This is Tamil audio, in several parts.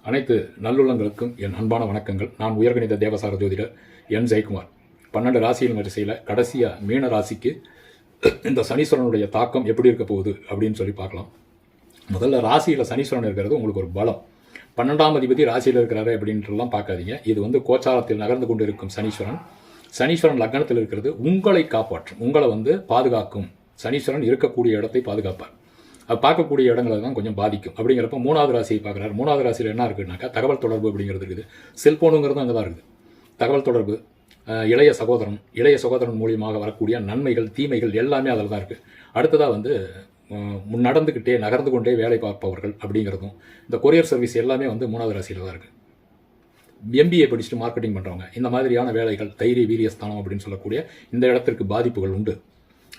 அனைத்து நல்லுள்ளங்களுக்கும் என் அன்பான வணக்கங்கள். நான் உயர்கணித தேவசார ஜோதிடர் என் ஜெயக்குமார். 12 ராசியின் வரிசையில் கடைசியாக மீன ராசிக்கு இந்த சனீஸ்வரனுடைய தாக்கம் எப்படி இருக்க போகுது அப்படின்னு சொல்லி பார்க்கலாம். முதல்ல ராசியில் சனீஸ்வரன் இருக்கிறது உங்களுக்கு ஒரு பலம். 12ஆம் அதிபதி ராசியில் இருக்கிறாரு அப்படின்றலாம் பார்க்காதீங்க. இது கோச்சாரத்தில் நகர்ந்து கொண்டு இருக்கும் சனீஸ்வரன் லக்னத்தில் இருக்கிறது உங்களை காப்பாற்றும், உங்களை பாதுகாக்கும். சனீஸ்வரன் இருக்கக்கூடிய இடத்தை பாதுகாப்பார். அது பார்க்கக்கூடிய இடங்களை தான் கொஞ்சம் பாதிக்கும். அப்படிங்கிறப்ப 3வது ராசியை பார்க்குறாரு. 3வது ராசியில் என்ன இருக்குதுனாக்கா தகவல் தொடர்பு அப்படிங்கிறது இருக்குது. செல்ஃபோனுங்கிறது அங்கே தான் இருக்குது. தகவல் தொடர்பு, இளைய சகோதரன் மூலியமாக வரக்கூடிய நன்மைகள் தீமைகள் எல்லாமே அதில் தான் இருக்குது. அடுத்ததாக நகர்ந்து கொண்டே வேலை பார்ப்பவர்கள் அப்படிங்கிறதும், இந்த கொரியர் சர்வீஸ் எல்லாமே 3வது ராசியில் தான் இருக்குது. MBA படிச்சுட்டு மார்க்கெட்டிங் பண்ணுறவங்க, இந்த மாதிரியான வேலைகள், தைரிய வீரியஸ்தானம் அப்படின்னு சொல்லக்கூடிய இந்த இடத்திற்கு பாதிப்புகள் உண்டு,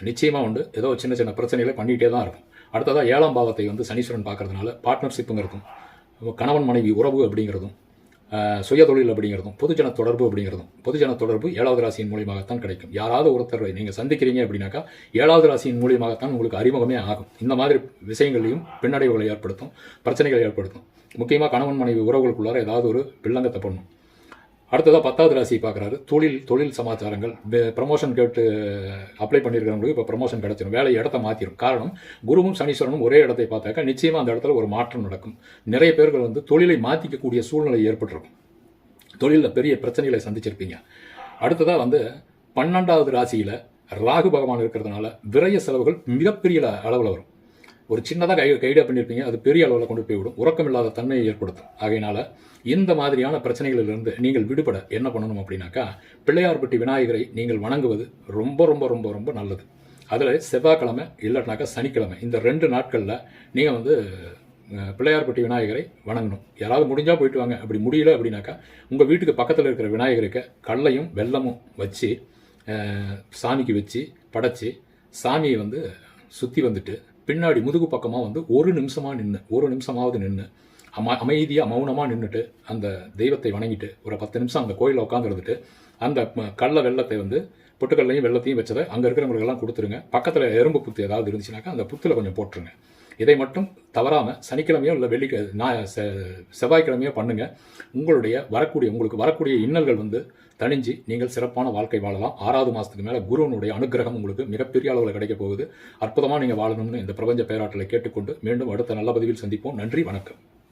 நிச்சயமாக உண்டு. ஏதோ சின்ன சின்ன பிரச்சனைகளை பண்ணிகிட்டே தான் இருக்கும். அடுத்ததாக 7ஆம் பாவத்தை சனீஸ்வரன் பார்க்கறதுனால பார்ட்னர்ஷிப்புங்கிறதும், கணவன் மனைவி உறவு அப்படிங்கிறதும், சுயதொழில் அப்படிங்கிறதும், பொதுஜன தொடர்பு அப்படிங்கிறதும். பொதுஜன தொடர்பு 7வது ராசியின் மூலியமாகத்தான் கிடைக்கும். யாராவது ஒருத்தரை நீங்கள் சந்திக்கிறீங்க அப்படின்னாக்கா 7வது ராசியின் மூலியமாகத்தான் உங்களுக்கு அறிமுகமே ஆகும். இந்த மாதிரி விஷயங்களையும் பின்னடைவுகளை ஏற்படுத்தும், பிரச்சனைகளை ஏற்படுத்தும். முக்கியமாக கணவன் மனைவி உறவுகளுக்குள்ளார ஏதாவது ஒரு பிள்ளங்கத்தை பண்ணும். அடுத்ததாக 10வது ராசியை பார்க்குறாரு. தொழில் சமாச்சாரங்கள், ப்ரமோஷன் கேட்டு அப்ளை பண்ணியிருக்கிறவங்களுக்கு இப்போ ப்ரமோஷன் கிடச்சிடும், வேலை இடத்த மாற்றிடும். காரணம், குருவும் சனீஸ்வரனும் ஒரே இடத்தை பார்த்தாக்கா நிச்சயமாக அந்த இடத்துல ஒரு மாற்றம் நடக்கும். நிறைய பேர்கள் தொழிலை மாற்றிக்கக்கூடிய சூழ்நிலை ஏற்பட்டிருக்கும். தொழிலில் பெரிய பிரச்சனைகளை சந்திச்சிருப்பீங்க. அடுத்ததாக 12வது ராசியில் ராகு பகவான் இருக்கிறதுனால விரய செலவுகள் மிகப்பெரிய அளவில் வரும். ஒரு சின்னதாக கைடாக பண்ணியிருப்பீங்க, அது பெரிய அளவில் கொண்டு போய்விடும். உறக்கமில்லாத தன்மையை ஏற்படுத்தும். ஆகையினால இந்த மாதிரியான பிரச்சனைகளிலிருந்து நீங்கள் விடுபட என்ன பண்ணணும் அப்படின்னாக்கா, பிள்ளையார்பட்டி விநாயகரை நீங்கள் வணங்குவது ரொம்ப ரொம்ப ரொம்ப ரொம்ப நல்லது. அதில் செவ்வாய்க்கிழமை இல்லைனாக்கா சனிக்கிழமை, இந்த 2 நாட்களில் நீங்கள் பிள்ளையார்பட்டி விநாயகரை வணங்கணும். யாராவது முடிஞ்சால் போயிட்டு வாங்க. அப்படி முடியல அப்படின்னாக்கா உங்கள் வீட்டுக்கு பக்கத்தில் இருக்கிற விநாயகருக்கு கல்லையும் வெல்லமும் வச்சு சாமிக்கு வச்சு படைச்சி சாமியை சுற்றி வந்துட்டு பின்னாடி முதுகு பக்கமாக ஒரு நிமிஷமாவது நின்று அமைதியாக மௌனமாக நின்றுட்டு அந்த தெய்வத்தை வணங்கிட்டு ஒரு 10 நிமிஷம் அந்த கோயிலில் உட்காந்துருந்துட்டு அந்த கடலை வெள்ளத்தை பொட்டுக்கல்லையும் வெள்ளத்தையும் வச்சதை அங்கே இருக்கிறவங்களுக்கெல்லாம் கொடுத்துருங்க. பக்கத்தில் எறும்பு புத்து ஏதாவது இருந்துச்சுனாக்கா அந்த புத்தில் கொஞ்சம் போட்டுருங்க. இதை மட்டும் தவறாமல் சனிக்கிழமையோ இல்லை செவ்வாய்க்கிழமையோ பண்ணுங்கள். உங்களுக்கு வரக்கூடிய இன்னல்கள் தணிஞ்சு நீங்கள் சிறப்பான வாழ்க்கை வாழலாம். 6வது மாதத்துக்கு மேலே குருவனுடைய அனுகிரகம் உங்களுக்கு மிகப்பெரிய அளவில் கிடைக்க போகுது. அற்புதமாக நீங்கள் வாழணும்னு இந்த பிரபஞ்ச பேராற்றலை கேட்டுக்கொண்டு மீண்டும் அடுத்த நல்ல பதிவில் சந்திப்போம். நன்றி, வணக்கம்.